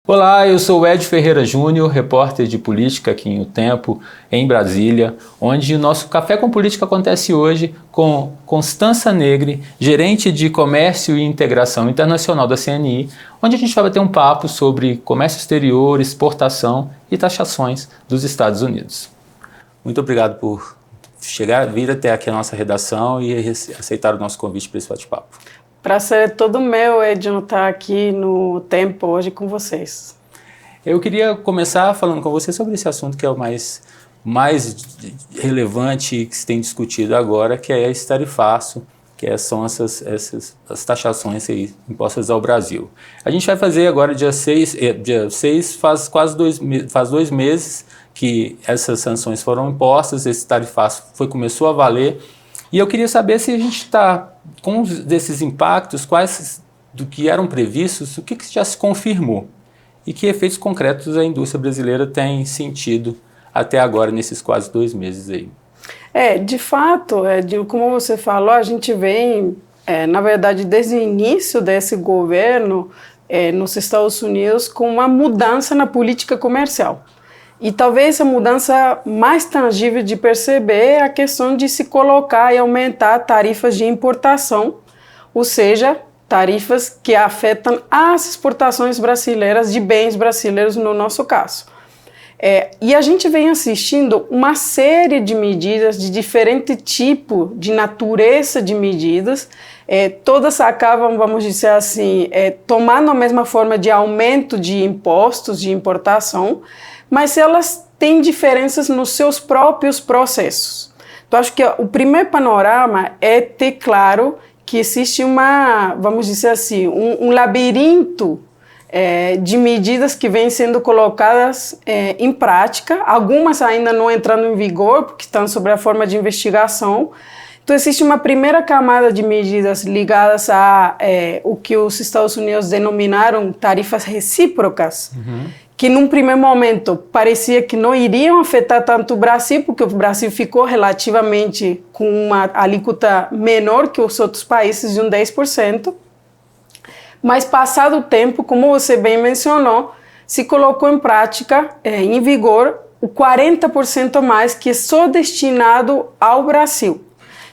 Olá, eu sou o Ed Ferreira Júnior, repórter de política aqui em O Tempo, em Brasília, onde o nosso Café com Política acontece hoje com Constança Negri, gerente de Comércio e Integração Internacional da CNI, onde a gente vai bater um papo sobre comércio exterior, exportação e taxações dos Estados Unidos. Muito obrigado por vir até aqui a nossa redação e aceitar o nosso convite para esse bate-papo. Prazer é todo meu, Edno, estar aqui no Tempo hoje com vocês. Eu queria começar falando com você sobre esse assunto que é o mais relevante que se tem discutido agora, que é esse tarifaço, são as taxações aí impostas ao Brasil. A gente vai fazer agora dia 6 faz quase 2 meses que essas sanções foram impostas, esse tarifaço começou a valer. E eu queria saber se a gente está com desses impactos, quais do que eram previstos, o que já se confirmou e que efeitos concretos a indústria brasileira tem sentido até agora, nesses quase 2 meses aí. De fato, como você falou, a gente vem, na verdade, desde o início desse governo nos Estados Unidos com uma mudança na política comercial. E talvez a mudança mais tangível de perceber é a questão de se colocar e aumentar tarifas de importação, ou seja, tarifas que afetam as exportações brasileiras de bens brasileiros no nosso caso. E a gente vem assistindo uma série de medidas de diferente tipo, de natureza de medidas, todas acabam, vamos dizer assim, tomando a mesma forma de aumento de impostos de importação, mas elas têm diferenças nos seus próprios processos. Então, acho que o primeiro panorama é ter claro que existe vamos dizer assim, um labirinto de medidas que vêm sendo colocadas em prática, algumas ainda não entrando em vigor, porque estão sob a forma de investigação. Então, existe uma primeira camada de medidas ligadas a o que os Estados Unidos denominaram tarifas recíprocas, que num primeiro momento parecia que não iriam afetar tanto o Brasil, porque o Brasil ficou relativamente com uma alíquota menor que os outros países, de 10%, mas passado o tempo, como você bem mencionou, se colocou em prática, em vigor, o 40% mais que é só destinado ao Brasil.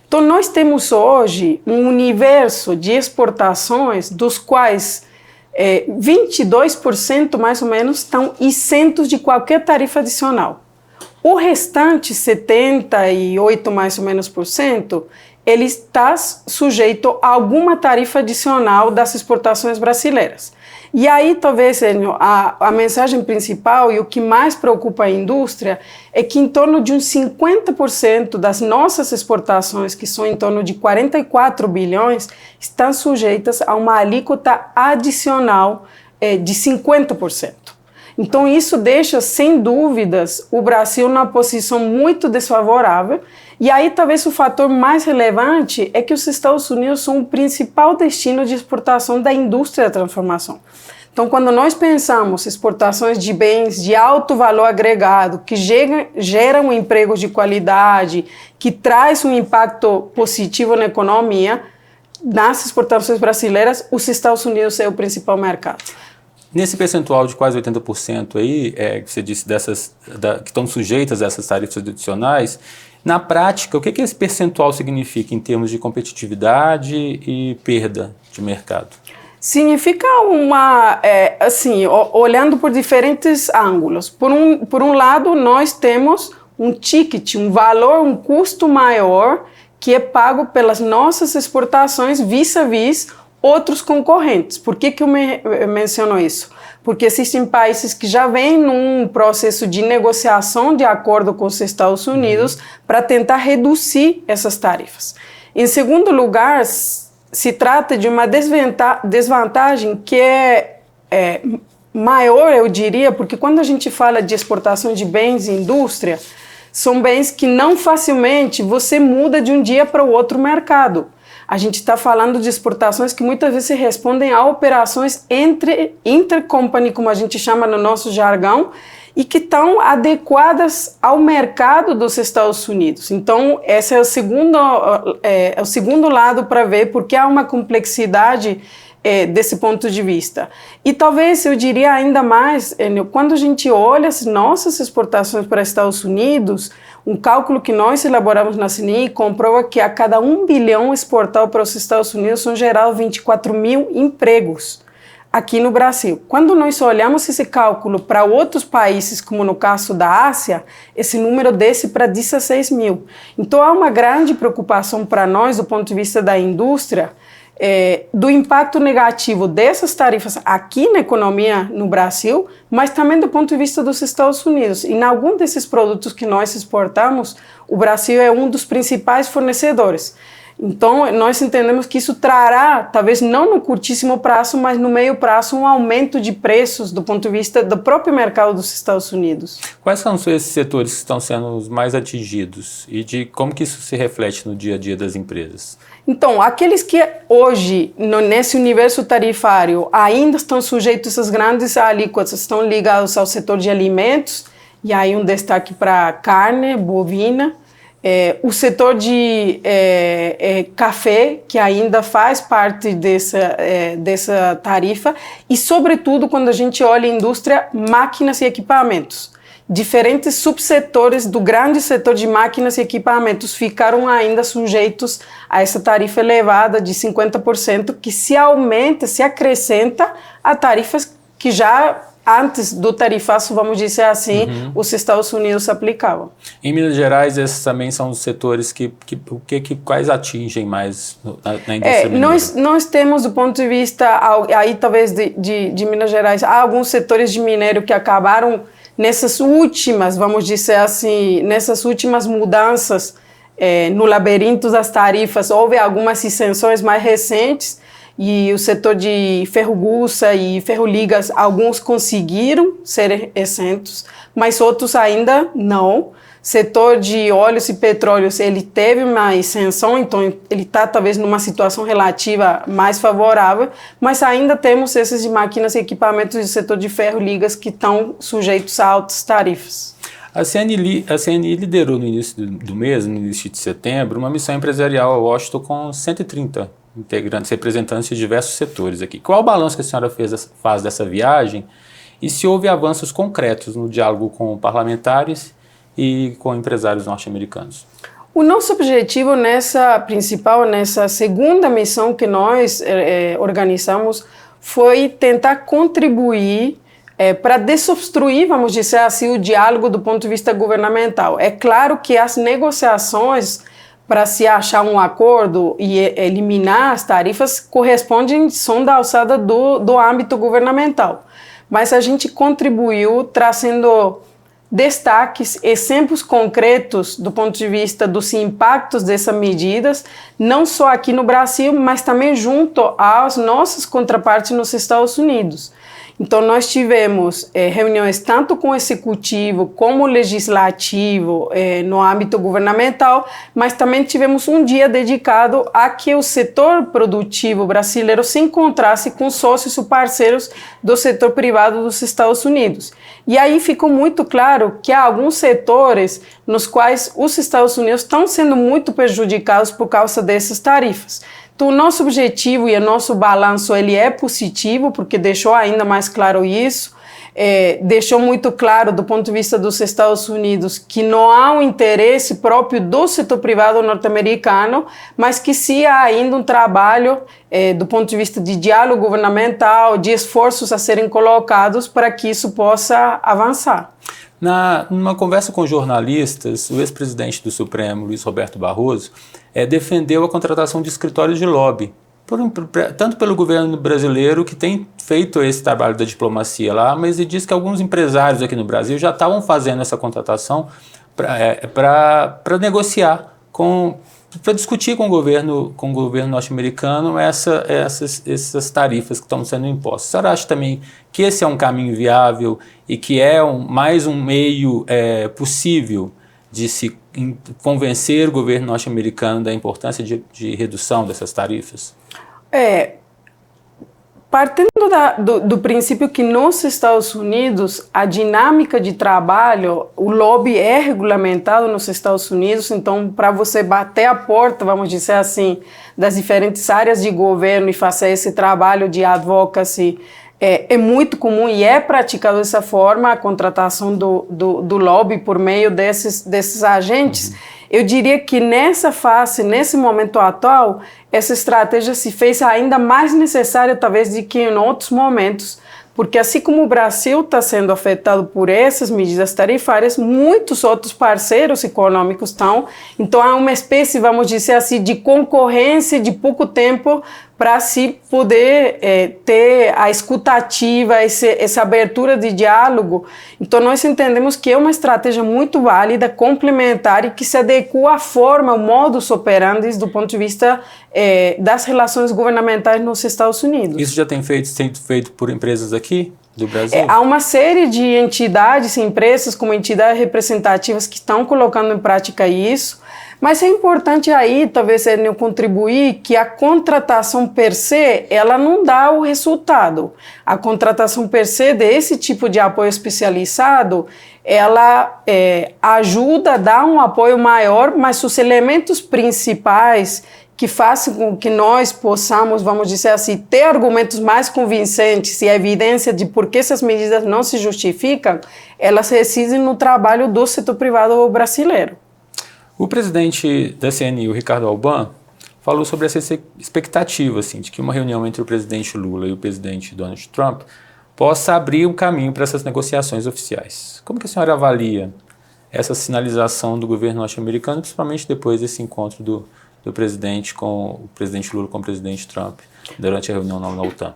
Então nós temos hoje um universo de exportações dos quais 22% mais ou menos estão isentos de qualquer tarifa adicional. O restante, 78% mais ou menos por cento, ele está sujeito a alguma tarifa adicional das exportações brasileiras. E aí, talvez, a mensagem principal e o que mais preocupa a indústria é que em torno de uns 50% das nossas exportações, que são em torno de 44 bilhões, estão sujeitas a uma alíquota adicional de 50%. Então, isso deixa, sem dúvidas, o Brasil numa posição muito desfavorável. E aí, talvez, o fator mais relevante é que os Estados Unidos são o principal destino de exportação da indústria da transformação. Então, quando nós pensamos exportações de bens de alto valor agregado, que geram empregos de qualidade, que traz um impacto positivo na economia, nas exportações brasileiras, os Estados Unidos é o principal mercado. Nesse percentual de quase 80% aí, que você disse que estão sujeitas a essas tarifas adicionais, na prática, o que esse percentual significa em termos de competitividade e perda de mercado? Significa olhando por diferentes ângulos. Por um lado, nós temos um ticket, um valor, um custo maior que é pago pelas nossas exportações vis-à-vis outros concorrentes. Por que eu menciono isso? Porque existem países que já vêm num processo de negociação de acordo com os Estados Unidos para tentar reduzir essas tarifas. Em segundo lugar, se trata de uma desvantagem que é maior, eu diria, porque quando a gente fala de exportação de bens e indústria, são bens que não facilmente você muda de um dia para o outro mercado. A gente está falando de exportações que muitas vezes respondem a operações intercompany, como a gente chama no nosso jargão, e que estão adequadas ao mercado dos Estados Unidos. Então, esse é o segundo lado para ver, porque há uma complexidade desse ponto de vista. E talvez eu diria ainda mais, Enio, quando a gente olha as nossas exportações para os Estados Unidos, um cálculo que nós elaboramos na CNI comprova que a cada 1 bilhão exportado para os Estados Unidos são gerados 24 mil empregos aqui no Brasil. Quando nós olhamos esse cálculo para outros países, como no caso da Ásia, esse número desce para 16 mil. Então há uma grande preocupação para nós, do ponto de vista da indústria, do impacto negativo dessas tarifas aqui na economia no Brasil, mas também do ponto de vista dos Estados Unidos. E em algum desses produtos que nós exportamos, o Brasil é um dos principais fornecedores. Então, nós entendemos que isso trará, talvez não no curtíssimo prazo, mas no meio prazo, um aumento de preços do ponto de vista do próprio mercado dos Estados Unidos. Quais são esses setores que estão sendo os mais atingidos e de como que isso se reflete no dia a dia das empresas? Então, aqueles que hoje, nesse universo tarifário, ainda estão sujeitos às grandes alíquotas, estão ligados ao setor de alimentos, e aí um destaque para carne bovina, o setor de café, que ainda faz parte dessa tarifa, e, sobretudo, quando a gente olha a indústria, máquinas e equipamentos. Diferentes subsetores do grande setor de máquinas e equipamentos ficaram ainda sujeitos a essa tarifa elevada de 50%, que se aumenta, se acrescenta a tarifas que já antes do tarifaço, vamos dizer assim, os Estados Unidos aplicavam. Em Minas Gerais, esses também são os setores quais atingem mais na indústria mineira? Nós temos, do ponto de vista, aí talvez de Minas Gerais, há alguns setores de minério que acabaram nessas últimas, vamos dizer assim, nessas últimas mudanças no labirinto das tarifas. Houve algumas isenções mais recentes, e o setor de ferro-guça e ferro-ligas, alguns conseguiram ser isentos, mas outros ainda não. Setor de óleos e petróleos, ele teve uma isenção, então ele está talvez numa situação relativa mais favorável, mas ainda temos esses de máquinas e equipamentos do setor de ferro-ligas que estão sujeitos a altas tarifas. A CNI liderou no início do mês, no início de setembro, uma missão empresarial a Washington com 130 integrantes, representantes de diversos setores aqui. Qual o balanço que a senhora faz dessa viagem e se houve avanços concretos no diálogo com parlamentares e com empresários norte-americanos? O nosso objetivo nessa segunda missão que nós organizamos foi tentar contribuir para desobstruir, vamos dizer assim, o diálogo do ponto de vista governamental. É claro que as negociações para se achar um acordo e eliminar as tarifas são da alçada do âmbito governamental. Mas a gente contribuiu trazendo destaques, exemplos concretos do ponto de vista dos impactos dessas medidas, não só aqui no Brasil, mas também junto às nossas contrapartes nos Estados Unidos. Então, nós tivemos reuniões tanto com o executivo como o legislativo no âmbito governamental, mas também tivemos um dia dedicado a que o setor produtivo brasileiro se encontrasse com sócios ou parceiros do setor privado dos Estados Unidos. E aí ficou muito claro que há alguns setores nos quais os Estados Unidos estão sendo muito prejudicados por causa dessas tarifas. Então, o nosso objetivo e o nosso balanço ele é positivo, porque deixou ainda mais claro isso, deixou muito claro do ponto de vista dos Estados Unidos que não há um interesse próprio do setor privado norte-americano, mas que sim há ainda um trabalho do ponto de vista de diálogo governamental, de esforços a serem colocados para que isso possa avançar. Numa conversa com jornalistas, o ex-presidente do Supremo, Luiz Roberto Barroso, defendeu a contratação de escritórios de lobby, tanto pelo governo brasileiro, que tem feito esse trabalho da diplomacia lá, mas ele diz que alguns empresários aqui no Brasil já estavam fazendo essa contratação para negociar, para discutir com o governo norte-americano essas tarifas que estão sendo impostas. A senhora acha também que esse é um caminho viável e que é mais um meio possível de se convencer o governo norte-americano da importância de redução dessas tarifas? Partindo Partindo do princípio que nos Estados Unidos a dinâmica de trabalho, o lobby é regulamentado nos Estados Unidos, então para você bater a porta, vamos dizer assim, das diferentes áreas de governo e fazer esse trabalho de advocacy, é muito comum e é praticado dessa forma a contratação do lobby por meio desses agentes. Eu diria que nessa fase, nesse momento atual, essa estratégia se fez ainda mais necessária, talvez, do que em outros momentos, porque assim como o Brasil está sendo afetado por essas medidas tarifárias, muitos outros parceiros econômicos estão. Então, há uma espécie, vamos dizer assim, de concorrência de pouco tempo para se poder ter a escutativa, essa abertura de diálogo. Então, nós entendemos que é uma estratégia muito válida, complementar e que se adequa à forma, ao modus operandi do ponto de vista das relações governamentais nos Estados Unidos. Isso já tem sido feito por empresas aqui do Brasil? Há uma série de entidades, empresas como entidades representativas que estão colocando em prática isso. Mas é importante aí, talvez, eu contribuir que a contratação per se, ela não dá o resultado. A contratação per se desse tipo de apoio especializado, ela ajuda a dar um apoio maior, mas os elementos principais que façam com que nós possamos, vamos dizer assim, ter argumentos mais convincentes e a evidência de por que essas medidas não se justificam, elas residem no trabalho do setor privado brasileiro. O presidente da CNI, o Ricardo Alban, falou sobre essa expectativa assim, de que uma reunião entre o presidente Lula e o presidente Donald Trump possa abrir um caminho para essas negociações oficiais. Como que a senhora avalia essa sinalização do governo norte-americano, principalmente depois desse encontro do presidente com o presidente Lula com o presidente Trump durante a reunião na OTAN?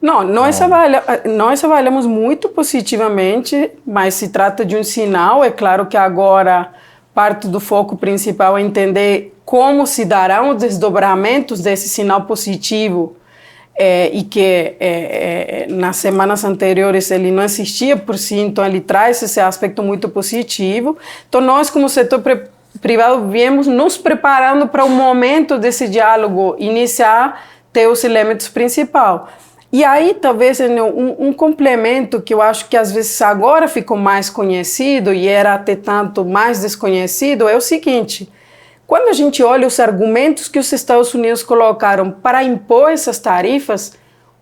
Não, nós avaliamos muito positivamente, mas se trata de um sinal. É claro que agora parte do foco principal é entender como se darão os desdobramentos desse sinal positivo e que nas semanas anteriores ele não existia por si, então ele traz esse aspecto muito positivo. Então nós, como setor privado, viemos nos preparando para o momento desse diálogo iniciar, ter os elementos principais. E aí, talvez, um complemento que eu acho que às vezes agora ficou mais conhecido e era até tanto mais desconhecido, é o seguinte: quando a gente olha os argumentos que os Estados Unidos colocaram para impor essas tarifas,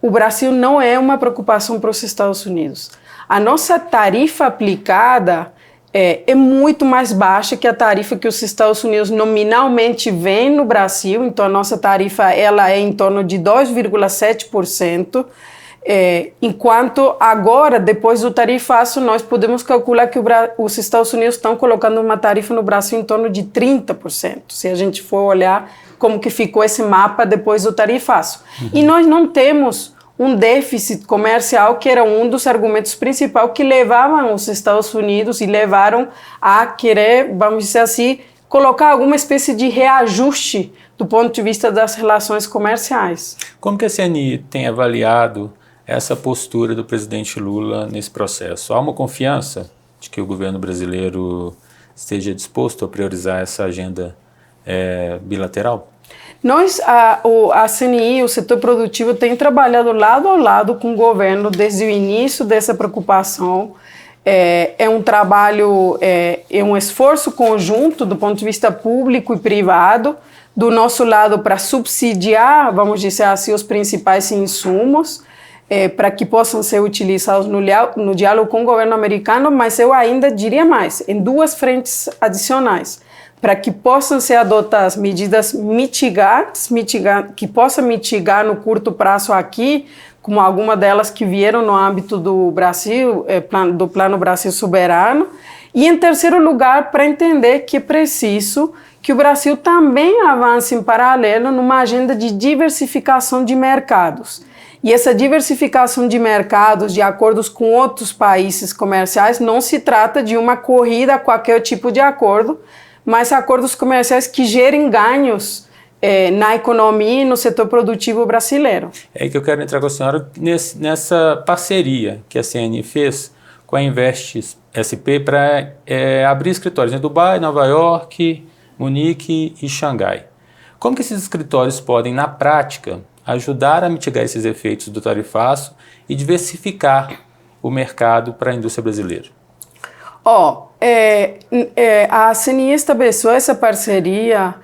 o Brasil não é uma preocupação para os Estados Unidos. A nossa tarifa aplicada é muito mais baixa que a tarifa que os Estados Unidos nominalmente vêm no Brasil. Então, a nossa tarifa ela é em torno de 2,7%, enquanto agora, depois do tarifaço, nós podemos calcular que os Estados Unidos estão colocando uma tarifa no Brasil em torno de 30%, se a gente for olhar como que ficou esse mapa depois do tarifaço. E nós não temos um déficit comercial, que era um dos argumentos principais que levavam os Estados Unidos e levaram a querer, vamos dizer assim, colocar alguma espécie de reajuste do ponto de vista das relações comerciais. Como que a CNI tem avaliado essa postura do presidente Lula nesse processo? Há uma confiança de que o governo brasileiro esteja disposto a priorizar essa agenda bilateral? Nós, a CNI, o setor produtivo, tem trabalhado lado a lado com o governo desde o início dessa preocupação. É um trabalho, é um esforço conjunto do ponto de vista público e privado, do nosso lado para subsidiar, vamos dizer assim, os principais insumos, para que possam ser utilizados no diálogo com o governo americano, mas eu ainda diria mais, em duas frentes adicionais, para que possam ser adotadas medidas mitigantes, que possam mitigar no curto prazo aqui, como algumas delas que vieram no âmbito do Brasil, do Plano Brasil Soberano. E, em terceiro lugar, para entender que é preciso que o Brasil também avance em paralelo numa agenda de diversificação de mercados. E essa diversificação de mercados, de acordos com outros países comerciais, não se trata de uma corrida a qualquer tipo de acordo, mas acordos comerciais que gerem ganhos na economia e no setor produtivo brasileiro. É aí que eu quero entrar com a senhora nessa parceria que a CNI fez com a Invest SP para abrir escritórios em Dubai, Nova York, Munique e Xangai. Como que esses escritórios podem, na prática, ajudar a mitigar esses efeitos do tarifaço e diversificar o mercado para a indústria brasileira? A CNI estabeleceu essa parceria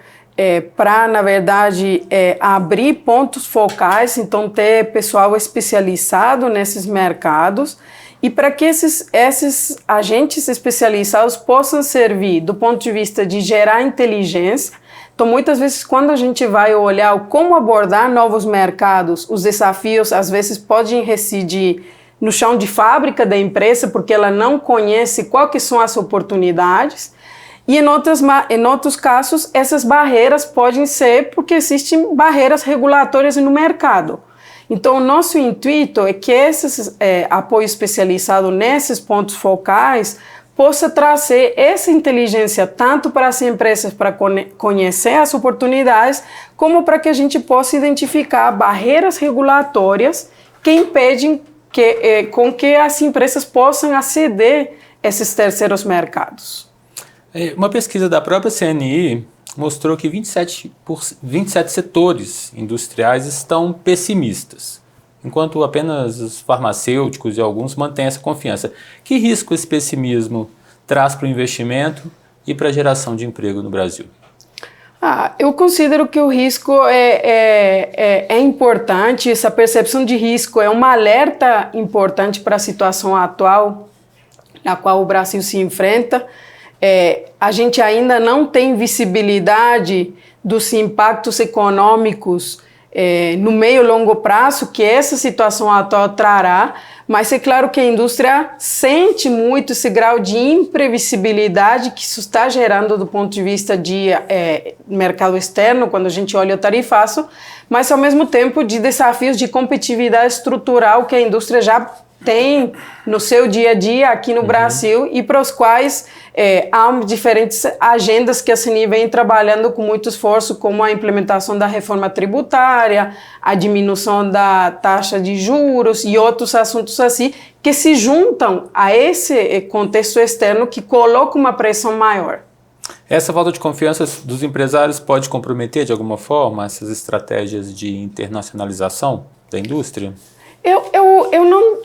para, na verdade, abrir pontos focais, então ter pessoal especializado nesses mercados e para que esses agentes especializados possam servir do ponto de vista de gerar inteligência. Então, muitas vezes, quando a gente vai olhar como abordar novos mercados, os desafios, às vezes, podem residir no chão de fábrica da empresa, porque ela não conhece quais são as oportunidades. E em outros casos, essas barreiras podem ser porque existem barreiras regulatórias no mercado. Então, o nosso intuito é que esse apoio especializado nesses pontos focais possa trazer essa inteligência tanto para as empresas para conhecer as oportunidades, como para que a gente possa identificar barreiras regulatórias que impedem com que as empresas possam aceder a esses terceiros mercados. Uma pesquisa da própria CNI mostrou que 27 setores industriais estão pessimistas, enquanto apenas os farmacêuticos e alguns mantêm essa confiança. Que risco esse pessimismo traz para o investimento e para a geração de emprego no Brasil? Eu considero que o risco é importante, essa percepção de risco é um alerta importante para a situação atual na qual o Brasil se enfrenta. A gente ainda não tem visibilidade dos impactos econômicos no meio e longo prazo que essa situação atual trará, mas é claro que a indústria sente muito esse grau de imprevisibilidade que isso está gerando do ponto de vista de mercado externo, quando a gente olha o tarifaço, mas ao mesmo tempo de desafios de competitividade estrutural que a indústria já tem no seu dia a dia aqui no Brasil e para os quais há diferentes agendas que a CNI vem trabalhando com muito esforço, como a implementação da reforma tributária, a diminuição da taxa de juros e outros assuntos assim, que se juntam a esse contexto externo que coloca uma pressão maior. Essa falta de confiança dos empresários pode comprometer de alguma forma essas estratégias de internacionalização da indústria?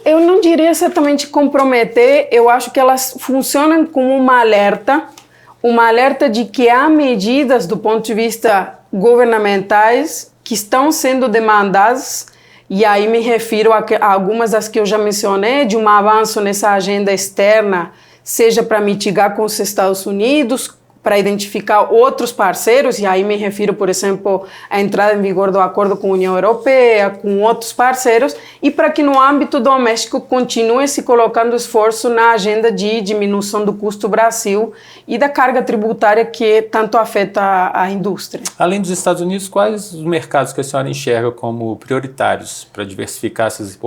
Eu não diria exatamente comprometer, eu acho que elas funcionam como uma alerta de que há medidas do ponto de vista governamentais que estão sendo demandadas, e aí me refiro a algumas das que eu já mencionei, de um avanço nessa agenda externa, seja para mitigar com os Estados Unidos, para identificar outros parceiros, e aí me refiro, por exemplo, à entrada em vigor do acordo com a União Europeia, com outros parceiros, e para que no âmbito doméstico continue se colocando esforço na agenda de diminuição do custo Brasil e da carga tributária que tanto afeta a indústria. Além dos Estados Unidos, quais os mercados que a senhora enxerga como prioritários para diversificar essas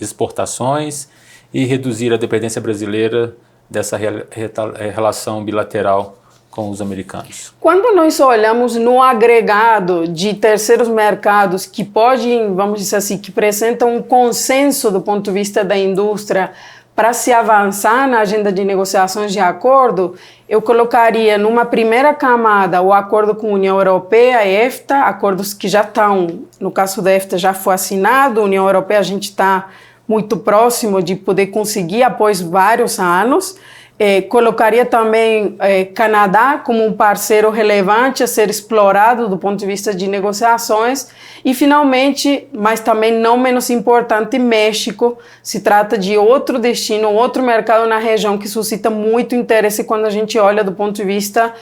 exportações e reduzir a dependência brasileira dessa relação bilateral com os americanos? Quando nós olhamos no agregado de terceiros mercados que podem, vamos dizer assim, que apresentam um consenso do ponto de vista da indústria para se avançar na agenda de negociações de acordo, eu colocaria numa primeira camada o acordo com a União Europeia e EFTA, acordos que já estão, no caso da EFTA já foi assinado, a União Europeia a gente está muito próximo de poder conseguir após vários anos. Colocaria também Canadá como um parceiro relevante a ser explorado do ponto de vista de negociações e, finalmente, mas também não menos importante, México. Se trata de outro destino, outro mercado na região que suscita muito interesse quando a gente olha do ponto de vista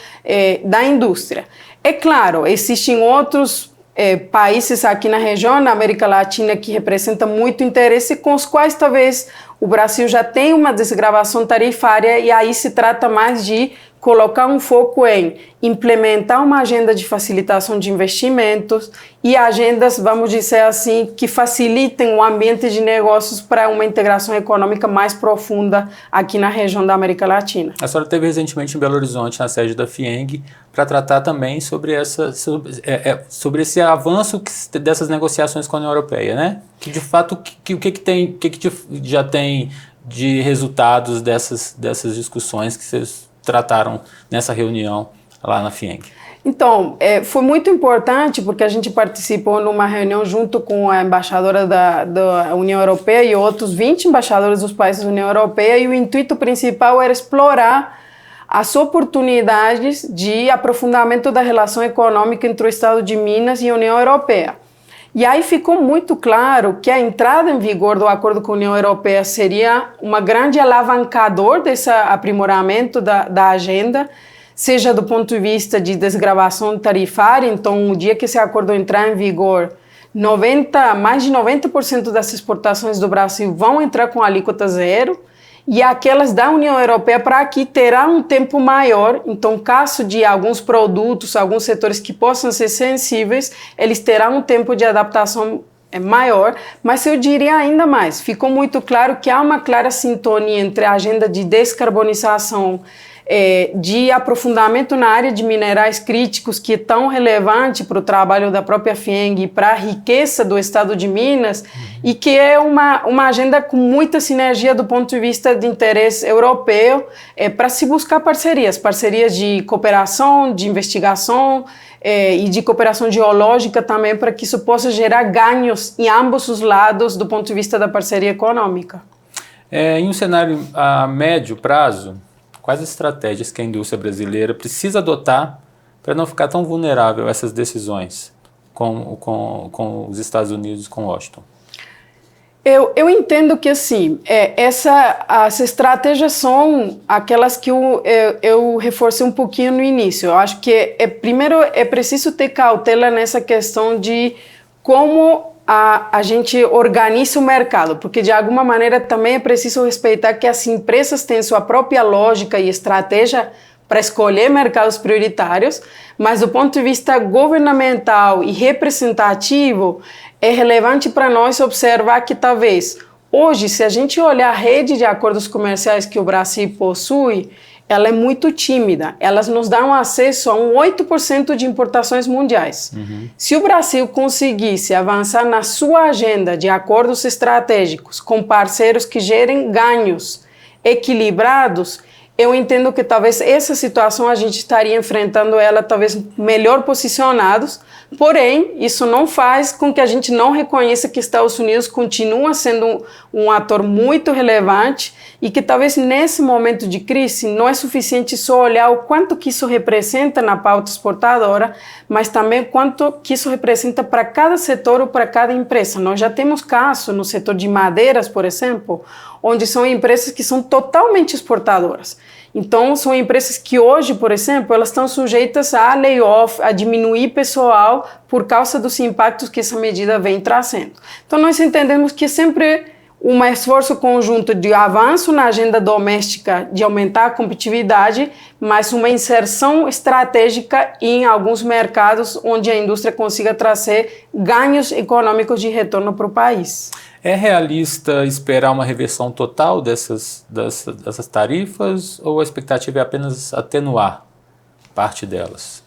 da indústria. É claro, existem outros países aqui na região, na América Latina, que representam muito interesse, com os quais talvez o Brasil já tem uma desgravação tarifária e aí se trata mais de colocar um foco em implementar uma agenda de facilitação de investimentos e agendas, vamos dizer assim, que facilitem o ambiente de negócios para uma integração econômica mais profunda aqui na região da América Latina. A senhora esteve recentemente em Belo Horizonte, na sede da FIENG, para tratar também sobre esse avanço dessas negociações com a União Europeia, né? Que de fato, o que já tem de resultados dessas discussões que vocês trataram nessa reunião lá na FIENG? Então, foi muito importante porque a gente participou numa reunião junto com a embaixadora da União Europeia e outros 20 embaixadores dos países da União Europeia, e o intuito principal era explorar as oportunidades de aprofundamento da relação econômica entre o Estado de Minas e a União Europeia. E aí ficou muito claro que a entrada em vigor do acordo com a União Europeia seria uma grande alavancador desse aprimoramento da agenda, seja do ponto de vista de desgravação tarifária. Então, o dia que esse acordo entrar em vigor, mais de 90% das exportações do Brasil vão entrar com alíquota zero, e aquelas da União Europeia para aqui terá um tempo maior. Então, caso de alguns produtos, alguns setores que possam ser sensíveis, eles terão um tempo de adaptação maior, mas eu diria ainda mais, ficou muito claro que há uma clara sintonia entre a agenda de descarbonização, de aprofundamento na área de minerais críticos, que é tão relevante para o trabalho da própria FIENG e para a riqueza do Estado de Minas, e que é uma agenda com muita sinergia do ponto de vista de interesse europeu, para se buscar parcerias de cooperação, de investigação, e de cooperação geológica também, para que isso possa gerar ganhos em ambos os lados do ponto de vista da parceria econômica. Em um cenário a médio prazo, quais estratégias que a indústria brasileira precisa adotar para não ficar tão vulnerável a essas decisões com os Estados Unidos e com Washington? Eu entendo que, assim, as estratégias são aquelas que eu reforcei um pouquinho no início. Eu acho que, primeiro, é preciso ter cautela nessa questão de como a gente organiza o mercado, porque de alguma maneira também é preciso respeitar que as empresas têm sua própria lógica e estratégia para escolher mercados prioritários, mas do ponto de vista governamental e representativo, é relevante para nós observar que talvez hoje, se a gente olhar a rede de acordos comerciais que o Brasil possui, ela é muito tímida. Elas nos dão acesso a 8% de importações mundiais. Uhum. Se o Brasil conseguisse avançar na sua agenda de acordos estratégicos com parceiros que gerem ganhos equilibrados, eu entendo que talvez essa situação a gente estaria enfrentando ela talvez melhor posicionados, porém, isso não faz com que a gente não reconheça que Estados Unidos continua sendo um ator muito relevante e que talvez nesse momento de crise não é suficiente só olhar o quanto que isso representa na pauta exportadora, mas também quanto que isso representa para cada setor ou para cada empresa. Nós já temos casos no setor de madeiras, por exemplo, onde são empresas que são totalmente exportadoras. Então, são empresas que hoje, por exemplo, elas estão sujeitas a layoff, a diminuir pessoal por causa dos impactos que essa medida vem trazendo. Então, nós entendemos que sempre um esforço conjunto de avanço na agenda doméstica de aumentar a competitividade, mas uma inserção estratégica em alguns mercados onde a indústria consiga trazer ganhos econômicos de retorno para o país. É realista esperar uma reversão total dessas tarifas ou a expectativa é apenas atenuar parte delas?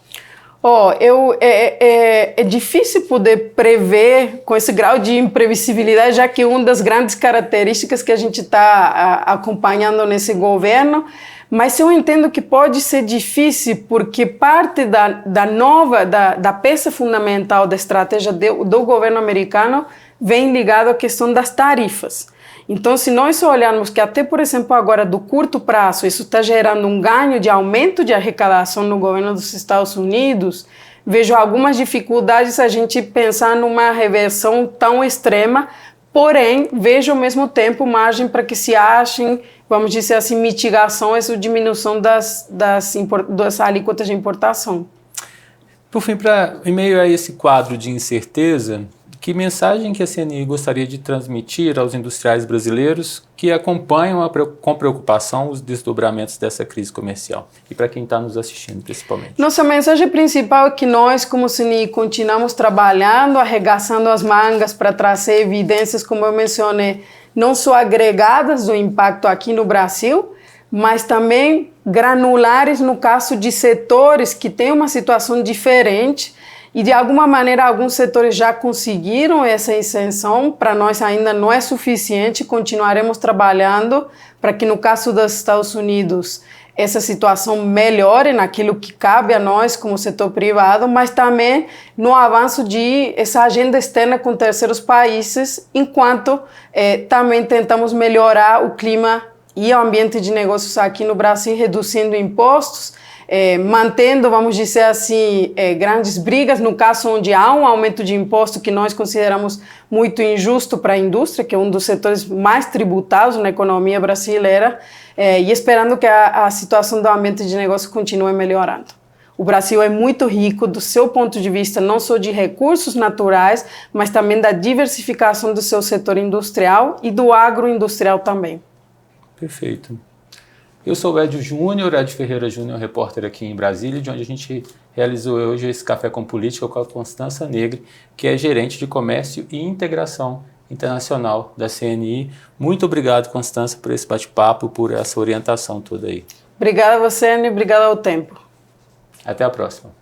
É difícil poder prever com esse grau de imprevisibilidade, já que uma das grandes características que a gente está acompanhando nesse governo, mas eu entendo que pode ser difícil porque parte da peça fundamental da estratégia do governo americano vem ligado à questão das tarifas. Então, se nós olharmos que até, por exemplo, agora do curto prazo, isso está gerando um ganho de aumento de arrecadação no governo dos Estados Unidos, vejo algumas dificuldades a gente pensar numa reversão tão extrema, porém, vejo ao mesmo tempo margem para que se achem, vamos dizer assim, mitigações ou diminuição das alíquotas de importação. Por fim, em meio a esse quadro de incerteza, que mensagem que a CNI gostaria de transmitir aos industriais brasileiros que acompanham com preocupação os desdobramentos dessa crise comercial? E para quem está nos assistindo, principalmente. Nossa mensagem principal é que nós, como CNI, continuamos trabalhando, arregaçando as mangas para trazer evidências, como eu mencionei, não só agregadas do impacto aqui no Brasil, mas também granulares no caso de setores que têm uma situação diferente. E, de alguma maneira, alguns setores já conseguiram essa isenção. Para nós ainda não é suficiente. Continuaremos trabalhando para que, no caso dos Estados Unidos, essa situação melhore naquilo que cabe a nós como setor privado, mas também no avanço de essa agenda externa com terceiros países, enquanto também tentamos melhorar o clima e o ambiente de negócios aqui no Brasil, reduzindo impostos, mantendo, vamos dizer assim, grandes brigas, no caso onde há um aumento de imposto que nós consideramos muito injusto para a indústria, que é um dos setores mais tributados na economia brasileira, e esperando que a situação do ambiente de negócio continue melhorando. O Brasil é muito rico do seu ponto de vista, não só de recursos naturais, mas também da diversificação do seu setor industrial e do agroindustrial também. Perfeito. Eu sou o Edio Júnior, Edio Ferreira Júnior, repórter aqui em Brasília, de onde a gente realizou hoje esse Café com Política com a Constança Negri, que é gerente de Comércio e Integração Internacional da CNI. Muito obrigado, Constança, por esse bate-papo, por essa orientação toda aí. Obrigada a você, Anny, obrigada ao Tempo. Até a próxima.